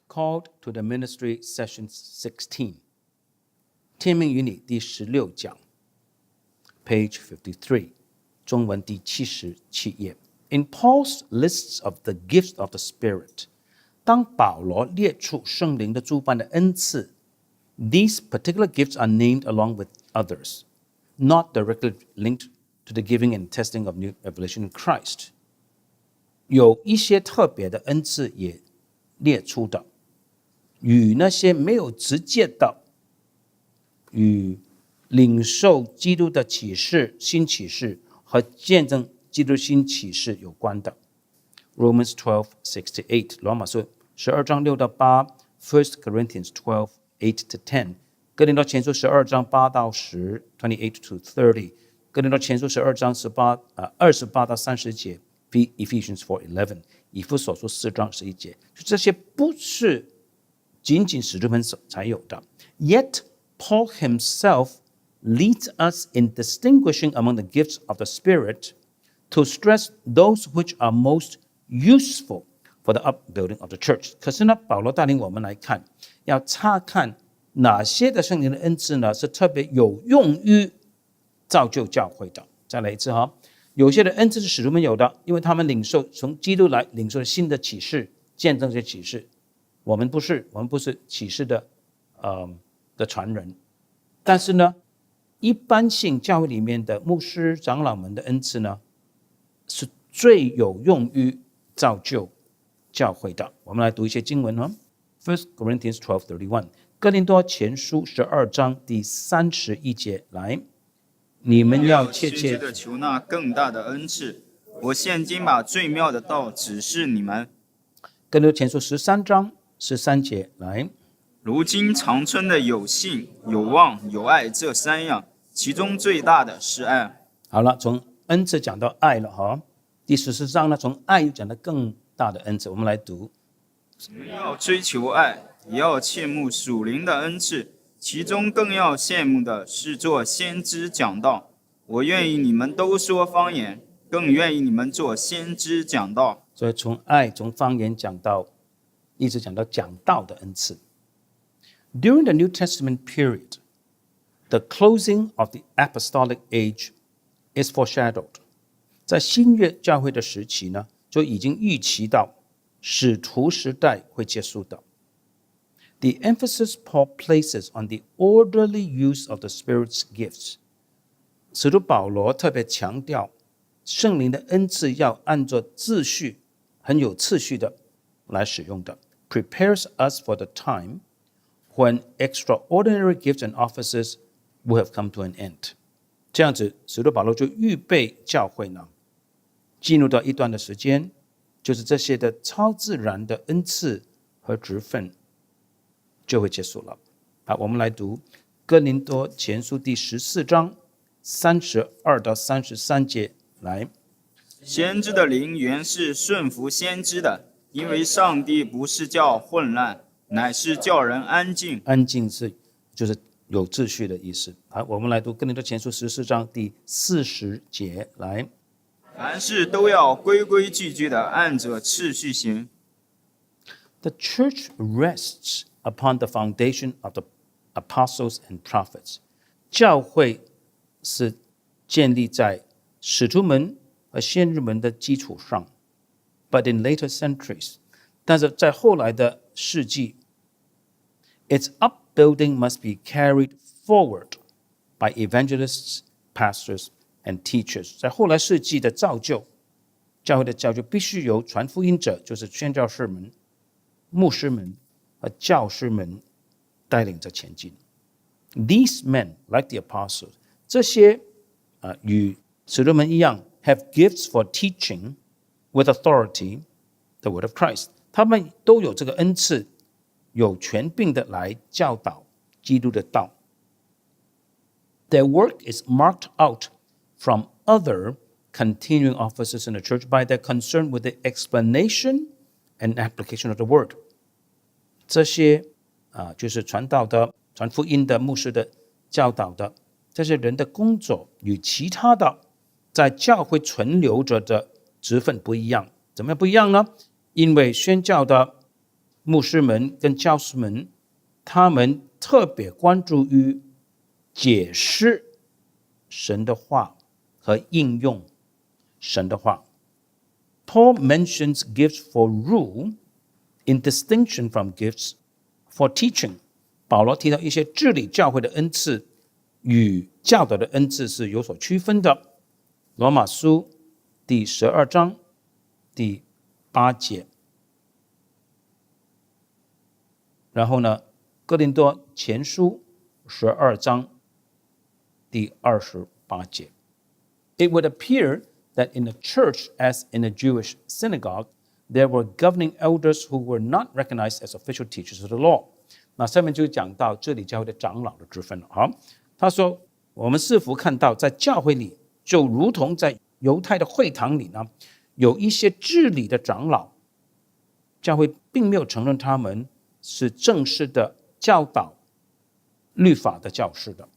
Called to the Ministry Session 16 天命与你第16讲 Page 53 中文第77页 In Paul's lists of the gifts of the Spirit 当保罗列出圣灵的诸般的恩赐 These particular gifts are named along with others not directly linked to the giving and testing of new revelation in Christ 有一些特别的恩赐也列出的与那些没有直接的与领受基督的启示新启示和见证基督新启示有关的 Romans 12:6-8 罗马书12章6到8 1 Corinthians 12:8-10 哥林多前书12章8到10 28-30 哥林多前书12章28到30节 Ephesians 4:11 以弗所书4章11节这些不是仅仅使徒们才有的 Yet Paul himself leads us in distinguishing among the gifts of the Spirit to stress those which are most useful for the upbuilding of the church 可是呢保罗带领我们来看要查看哪些的圣灵的恩赐呢是特别有用于造就教会的再来一次有些的恩赐是使徒们有的因为他们领受从基督来领受新的启示见证这些启示我们不是启示的传人但是呢一般性教会里面的牧师长老们的恩赐呢是最有用于造就教会的我们来读一些经文1 Corinthians 12:31 哥林多前书12章第31节来你们要切切的求那更大的恩赐我现今把最妙的道指示你们哥林多前书13章13节来如今常春的有信有望有爱这三样其中最大的是爱好了从恩赐讲到爱了第14章呢从爱又讲到更大的恩赐我们来读要追求爱也要切慕属灵的恩赐其中更要羡慕的是做先知讲道我愿意你们都说方言更愿意你们做先知讲道所以从爱从方言讲到一直讲到讲道的恩赐During the New Testament period, the closing of the apostolic age is foreshadowed. 在新约教会的时期呢，就已经预期到使徒时代会结束的。The emphasis Paul places on the orderly use of the Spirit's gifts. 使徒保罗特别强调圣灵的恩赐要按照秩序，很有次序的来使用的。Prepares us for the time when extraordinary gifts and offices will have come to an end 这样子使徒保罗就预备教会呢进入到一段的时间就是这些的超自然的恩赐和职分就会结束了好我们来读哥林多前书第14章32到33节来先知的灵原是顺服先知的因为上帝不是叫混乱乃是叫人安静安静就是有秩序的意思好我们来读哥林多前书14章第40节来凡事都要规规矩矩的按着次序行 The church rests upon the foundation of the apostles and prophets 教会是建立在使徒们和先知们的基础上 But in later centuries 但是在后来的世纪 Its upbuilding must be carried forward by evangelists, pastors, and teachers. 在后来世纪的造就，教会的造就必须由传福音者，就是宣教士们、牧师们和教师们带领着前进。These men, like the apostles, 这些与使徒们一样 have gifts for teaching with authority the word of Christ. 他们都有这个恩赐。有权柄的来教导基督的道 Their work is marked out from other continuing offices in the church by their concern with the explanation and application of the word 这些就是传道的传福音的牧师的教导的这些人的工作与其他的在教会存留着的职分不一样怎么样不一样呢因为宣教的牧师们跟教师们，他们特别关注于解释神的话和应用神的话。Paul mentions gifts for rule in distinction from gifts for teaching. 保罗提到一些治理教会的恩赐与教导的恩赐是有所区分的。罗马书第12章第8节。然后呢，哥林多前书12章第28节。It would appear that in the church, as in a Jewish synagogue, there were governing elders who were not recognized as official teachers of the law. 那下面就讲到这里教会的长老的之分了。好，他说，我们似乎看到在教会里，就如同在犹太的会堂里呢，有一些治理的长老，教会并没有承认他们是正式的教导律法的教师的。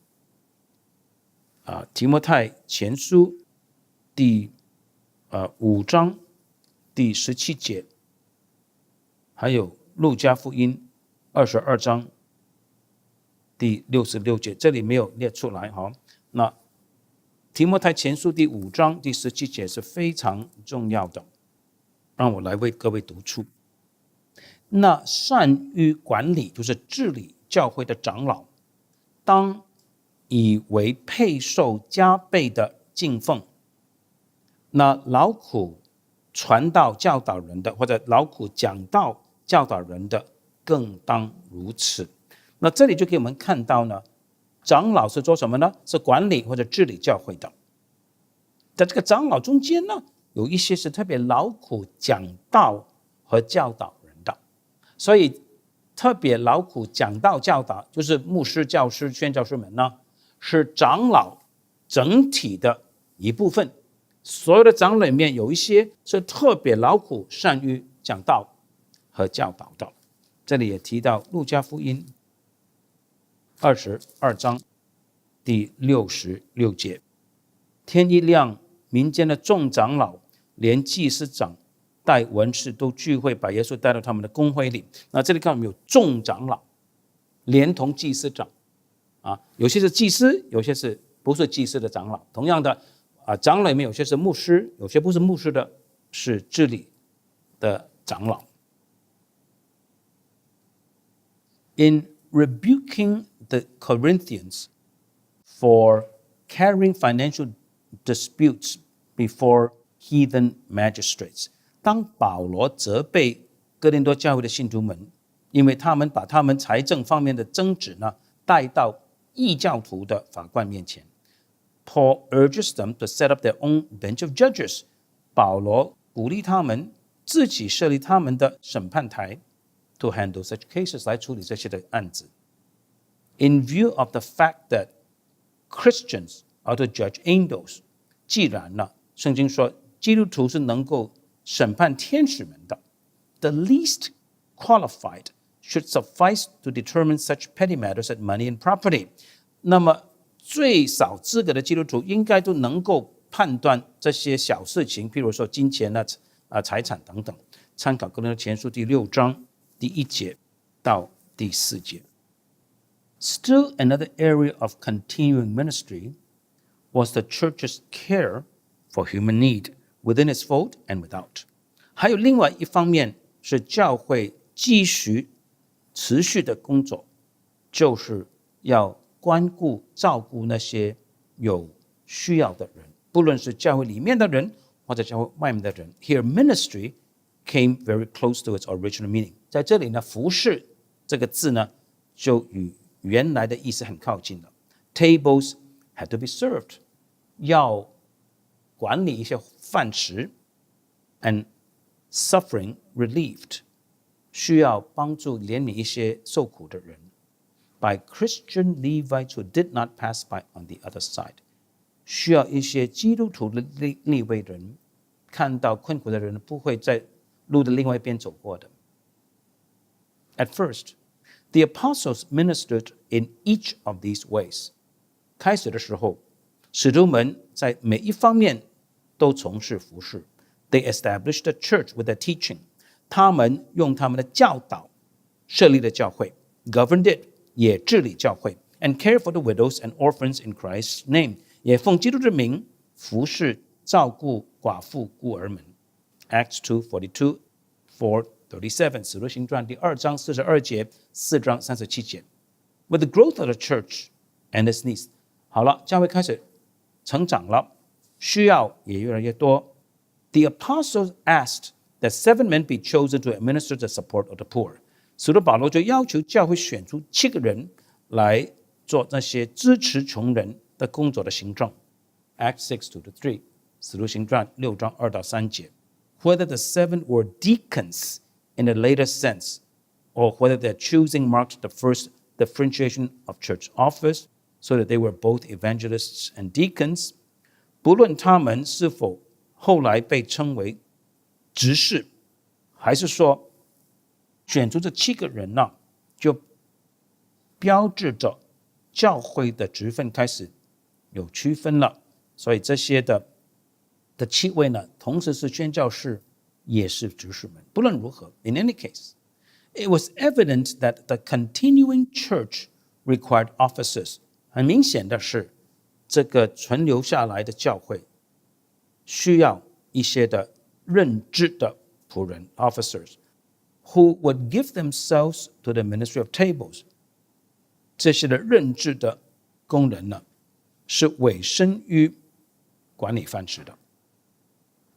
提摩太前书第5章第17节，还有路加福音22章第66节，这里没有列出来。那提摩太前书第5章第17节是非常重要的，让我来为各位读出。那善于管理，就是治理教会的长老，当以为配受加倍的敬奉。那劳苦传道教导人的，或者劳苦讲道教导人的，更当如此。那这里就给我们看到呢，长老是做什么呢？是管理或者治理教会的。在这个长老中间呢，有一些是特别劳苦讲道和教导人的，所以特别劳苦讲道教导，就是牧师、教师、宣教师们呢，是长老整体的一部分。所有的长老里面有一些是特别劳苦善于讲道和教导的。这里也提到路加福音22章第66节，天一亮，民间的众长老连祭司长带文士都聚会，把耶稣带到他们的公会里。那这里看我们有众长老连同祭司长，有些是祭司，有些是不是祭司的长老。同样的长老里面有些是牧师，有些不是牧师的，是治理的长老。In rebuking the Corinthians for carrying financial disputes before heathen magistrates, 当保罗责备哥林多教会的信徒们，因为他们把他们财政方面的争执呢带到异教徒的法官面前。Paul urges them to set up their own bench of judges. 保罗鼓励他们自己设立他们的审判台 to handle such cases, 来处理这些的案子。In view of the fact that Christians are to judge angels, 既然呢，圣经说基督徒是能够审判天使们的， the least qualified should suffice to determine such petty matters as money and property. 那么最少资格的基督徒应该都能够判断这些小事情，譬如说金钱财产等等。参考哥林多前书第6章第1节到第4节。Still another area of continuing ministry was the church's care for human need within its fold and without. 还有另外一方面是教会继续持续的工作，就是要关顾照顾那些有需要的人，不论是教会里面的人或者教会外面的人。Here ministry came very close to its original meaning. 在这里呢，服侍这个字呢，就与原来的意思很靠近了。Tables had to be served. 要管理一些饭食 and suffering relieved. 需要帮助怜悯一些受苦的人。By Christian Levites who did not pass by on the other side. 需要一些基督徒的利未人，看到困苦的人不会在路的另外一边走过的。At first, the apostles ministered in each of these ways. 开始的时候，使徒们在每一方面都从事服事。They established the church with their teaching. 他们用他们的教导设立了教会 governed it 也治理教会 and care for the widows and orphans in Christ's name 也奉基督之名服侍照顾寡妇孤儿们 Acts 2:42 4:37 使徒行传第2章42节4章37节 With the growth of the church and its needs 好了，教会开始成长了，需要也越来越多。The apostles asked that 7 men be chosen to administer the support of the poor. 使徒保罗就要求教会选出7个人来做那些支持穷人的工作的行政。Acts 6:2-3 使徒行传6章2到3节。Whether the 7 were deacons in the later sense, or whether their choosing marked the first differentiation of church office, so that they were both evangelists and deacons, 不论他们是否后来被称为执事，还是说选出这7个人呢，就标志着教会的职分开始有区分了。所以这些的7位呢，同时是宣教士，也是执事们。不论如何 in any case, it was evident that the continuing church required officers. 很明显的是，这个存留下来的教会需要一些的任职的仆人 officers who would give themselves to the ministry of tables. 这些的任职的工人呢，是委身于管理饭食的。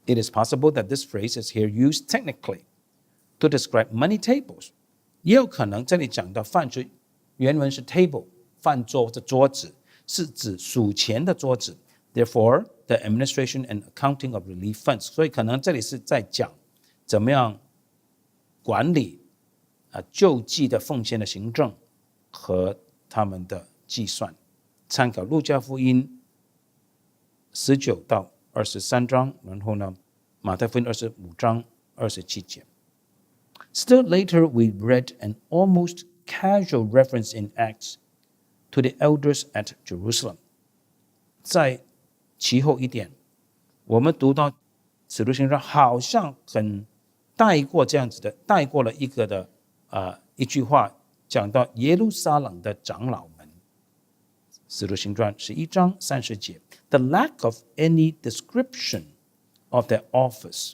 It is possible that this phrase is here used technically to describe money tables. 也有可能这里讲到饭食，原文是 table 饭桌的桌子，是指数钱的桌子。Therefore, the administration and accounting of relief funds. 所以可能这里是在讲怎么样管理救济的奉献的行政和他们的计算。参考路加福音19到23章，然后呢，马太福音25章27节。Still later, we read an almost casual reference in Acts to the elders at Jerusalem. 在其后一点，我们读到使徒行传好像很带过这样子的，带过了一句话，讲到耶路撒冷的长老们。使徒行传11章30节 The lack of any description of their office.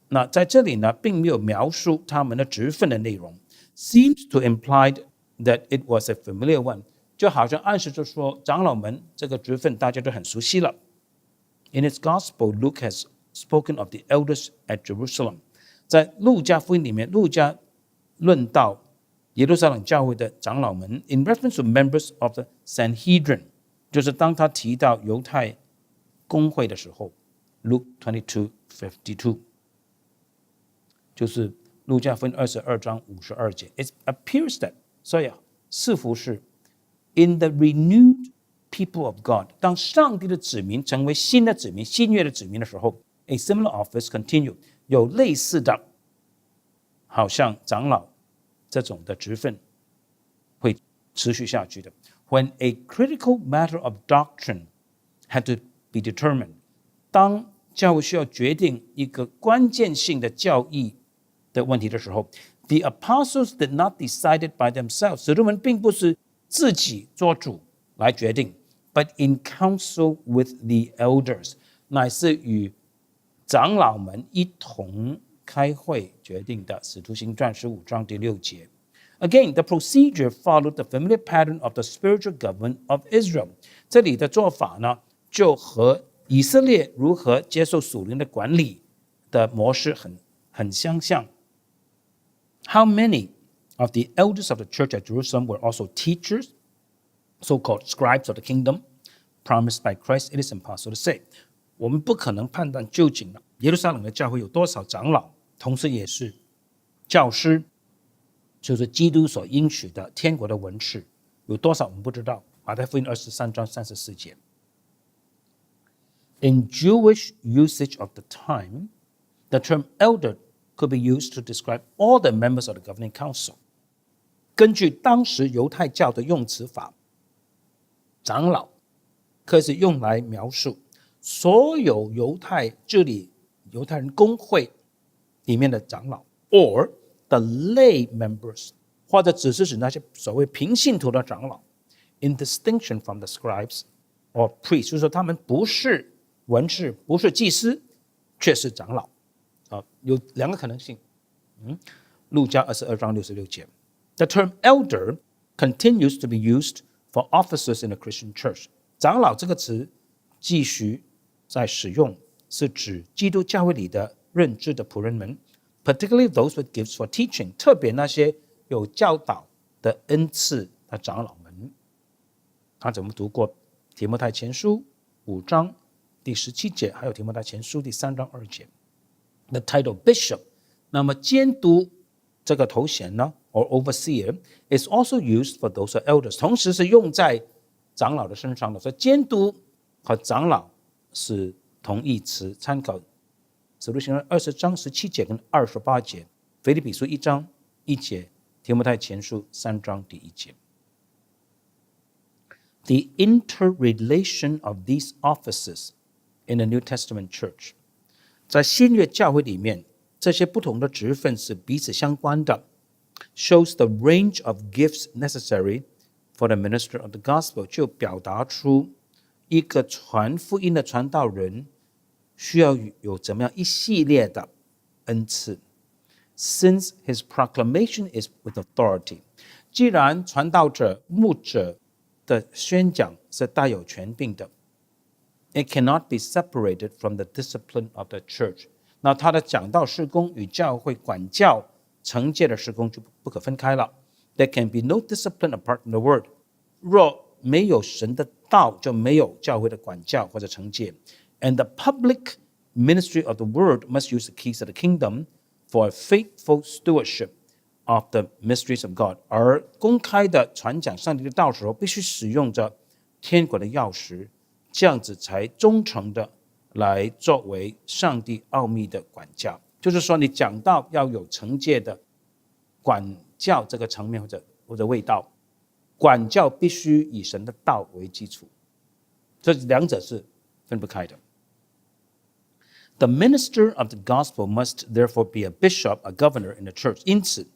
那在这里呢，并没有描述他们的职分的内容 seems to imply that it was a familiar one. 就好像暗示着说，长老们这个职分大家都很熟悉了。In its gospel, Luke has spoken of the elders at Jerusalem. 在路加福音里面，路加论到耶路撒冷教会的长老们 in reference to members of the Sanhedrin, 就是当他提到犹太公会的时候 Luke 22:52 就是路加福音22章52节 It appears that 所以似乎是In the renewed people of God, 当上帝的子民成为新的子民、新约的子民的时候 a similar office continued, 有类似的好像长老这种的职分会持续下去的。When a critical matter of doctrine had to be determined, 当教会需要决定一个关键性的教义的问题的时候 the apostles did not decide it by themselves. 使徒们并不是自己做主来决定 but in counsel with the elders, 乃是与长老们一同开会决定的。使徒行传15章第6节 Again, the procedure followed the familiar pattern of the spiritual government of Israel. 这里的做法呢，就和以色列如何接受属灵的管理的模式很相像。How many of the elders of the church at Jerusalem were also teachers, so-called scribes of the kingdom, promised by Christ, it is impossible to say. 我们不可能判断究竟耶路撒冷的教会有多少长老，同时也是教师，就是基督所应许的天国的文士，有多少我们不知道。马太福音23章34节。In Jewish usage of the time, the term elder could be used to describe all the members of the governing council. 根据当时犹太教的用词法，长老可以是用来描述所有治理犹太人公会里面的长老 or the lay members 或者只是指那些所谓平信徒的长老 ，in distinction from the scribes or priests， 就是说他们不是文士，不是祭司，却是长老。有两个可能性。路加22章66节 ，The term elder continues to be used for officers in a Christian church。长老这个词继续在使用，是指基督教会里的任职的仆人们 ，particularly those with gifts for teaching， 特别那些有教导的恩赐的长老们。刚才我们读过提摩太前书5章第17节，还有提摩太前书第3章2节。The title bishop， 那么监督这个头衔呢 ，or overseer is also used for those elders， 同时是用在长老的身上的。所以监督和长老是同义词，参考使徒行传20章17节跟28节，腓立比书1章1节，提摩太前书3章第1节。The interrelation of these offices in the New Testament church， 在新约教会里面，这些不同的职分是彼此相关的 ，shows the range of gifts necessary for the minister of the gospel， 就表达出一个传福音的传道人需要有怎么样一系列的恩赐。Since his proclamation is with authority， 既然传道者、牧者的宣讲是带有权柄的 ，it cannot be separated from the discipline of the church。那他的讲道事工与教会管教、惩戒的事工就不可分开了。There can be no discipline apart from the word。若没有神的道，就没有教会的管教或者惩戒。And the public ministry of the word must use the keys of the kingdom for a faithful stewardship of the mysteries of God。而公开的传讲上帝的道时候，必须使用着天国的钥匙，这样子才忠诚的来作为上帝奥秘的管教。就是说，你讲道要有惩戒的管教这个层面或者味道，管教必须以神的道为基础，这两者是分不开的。The minister of the gospel must therefore be a bishop, a governor in the church。因此，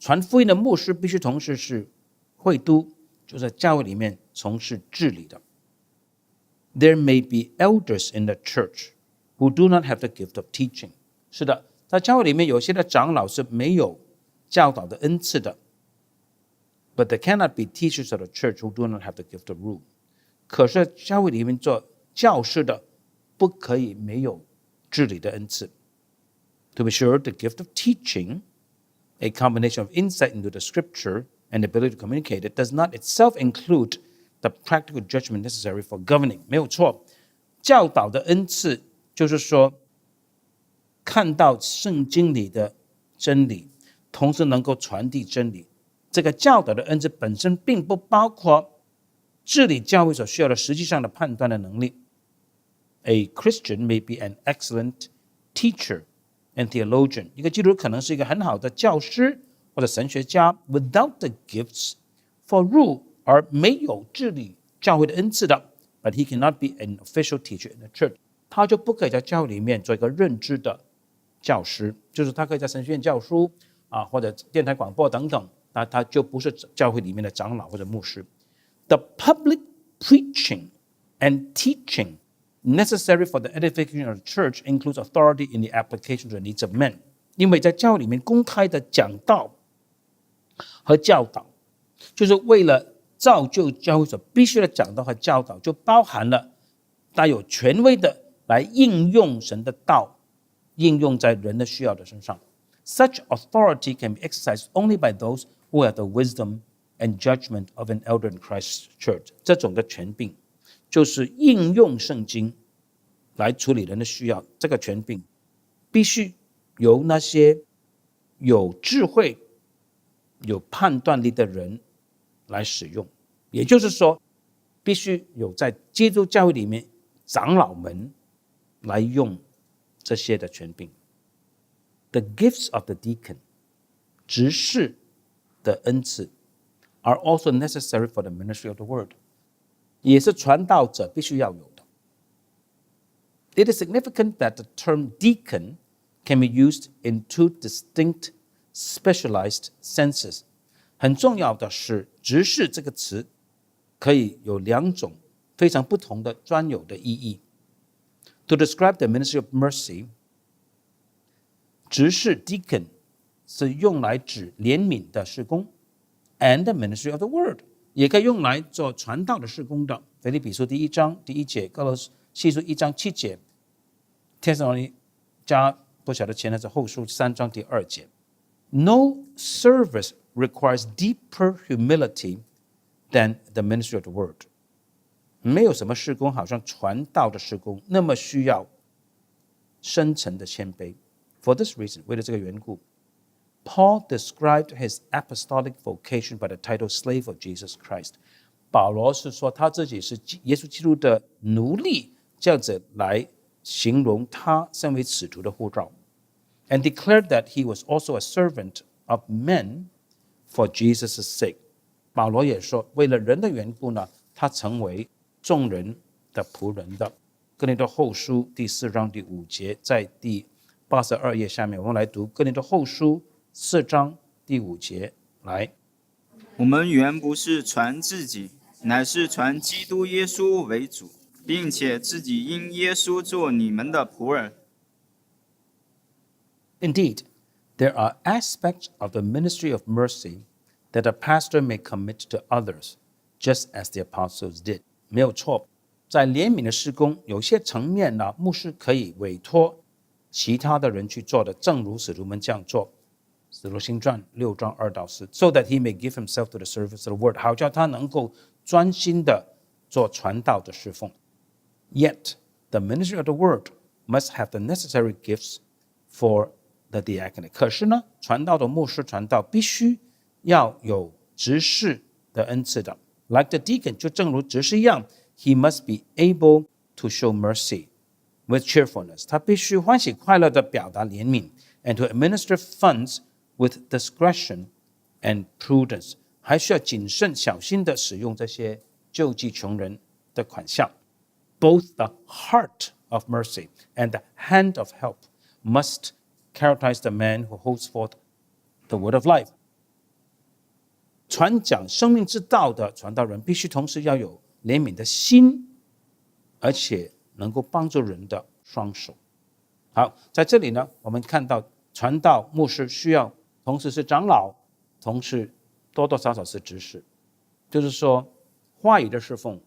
传福音的牧师必须同时是会督，就是在教会里面从事治理的。There may be elders in the church who do not have the gift of teaching。是的，在教会里面有些的长老是没有教导的恩赐的。But there cannot be teachers of the church who do not have the gift of rule。可是教会里面做教师的不可以没有治理的恩赐。To be sure, the gift of teaching, a combination of insight into the scripture and ability to communicate it, does not itself include the practical judgment necessary for governing。 没有错，教导的恩赐就是说看到圣经里的真理，同时能够传递真理。这个教导的恩赐本身并不包括治理教会所需要的实际上的判断的能力。A Christian may be an excellent teacher and theologian。 一个基督徒可能是一个很好的教师或者神学家 ，without the gifts for rule， 而没有治理教会的恩赐的 ，but he cannot be an official teacher in the church。 他就不可以在教会里面做一个任职的教师，就是他可以在神学院教书或者电台广播等等，那他就不是教会里面的长老或者牧师。The public preaching and teaching necessary for the edification of the church includes authority in the application to the needs of men。 因为在教会里面公开的讲道和教导，就是为了造就教会所必须的讲道和教导，就包含了带有权威的来应用神的道，应用在人的需要的身上。Such authority can be exercised only by those who have the wisdom and judgment of an elder in Christ's church。 这种的权柄就是应用圣经来处理人的需要，这个权柄必须由那些有智慧、有判断力的人来使用。也就是说，必须有在基督教会里面长老们来用这些的权柄。The gifts of the deacon， 执事的恩赐 are also necessary for the ministry of the word， 也是传道者必须要有的。It is significant that the term deacon can be used in two distinct specialized senses。很重要的是，执事这个词可以有2种非常不同的专有的意义。To describe the ministry of mercy， 执事 deacon 是用来指怜悯的事工 ，and the ministry of the word 也可以用来做传道的事工的。腓立比书1章1节，哥罗西书1章7节，帖撒罗尼迦不晓得前还是后书3章2节。No service requires deeper humility than the ministry of the word。没有什么事工好像传道的事工那么需要深层的谦卑。For this reason， 为了这个缘故， Paul described his apostolic vocation by the title slave of Jesus Christ。保罗是说他自己是耶稣基督的奴隶，这样子来形容他身为使徒的呼召。And declared that he was also a servant of men for Jesus' sake。保罗也说，为了人的缘故呢，他成为众人的仆人的。哥林多后书4章5节，在第82页下面，我们来读哥林多后书4章5节。来，我们原不是传自己，乃是传基督耶稣为主，并且自己因耶稣做你们的仆人。Indeed, there are aspects of the ministry of mercy that a pastor may commit to others, just as the apostles did。没有错，在怜悯的事工，有些层面呢，牧师可以委托其他的人去做的，正如使徒们这样做。使徒行传6章2到4 ，so that he may give himself to the service of the word， 好叫他能够专心的做传道的侍奉。Yet, the ministry of the word must have the necessary gifts for the diaconate。可是呢，传道的牧师传道必须要有执事的恩赐的。Like the deacon， 就正如执事一样 ，he must be able to show mercy with cheerfulness。他必须欢喜快乐地表达怜悯 ，and to administer funds with discretion and prudence。还需要谨慎小心地使用这些救济穷人的款项。Both the heart of mercy and the hand of help must characterize the man who holds forth the word of life。传讲生命之道的传道人必须同时要有怜悯的心，而且能够帮助人的双手。好，在这里呢，我们看到传道牧师需要同时是长老，同时多多少少是执事，就是说话语的侍奉、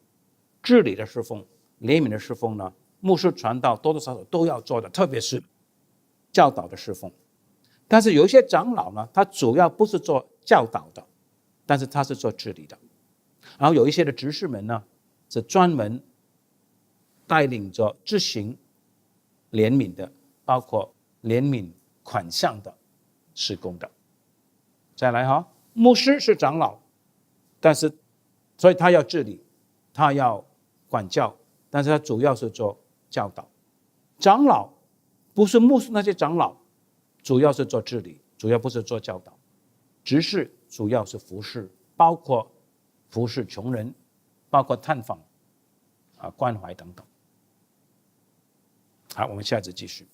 治理的侍奉、怜悯的侍奉呢，牧师传道多多少少都要做的，特别是教导的侍奉。但是有一些长老呢，他主要不是做教导的，但是他是做治理的。然后有一些的执事们呢，是专门带领着执行怜悯的，包括怜悯款项的事工的。再来哈，牧师是长老，但是所以他要治理，他要管教，但是他主要是做教导。长老不是牧师那些长老，主要是做治理，主要不是做教导。执事主要是服侍，包括服侍穷人，包括探访、关怀等等。好，我们下次继续。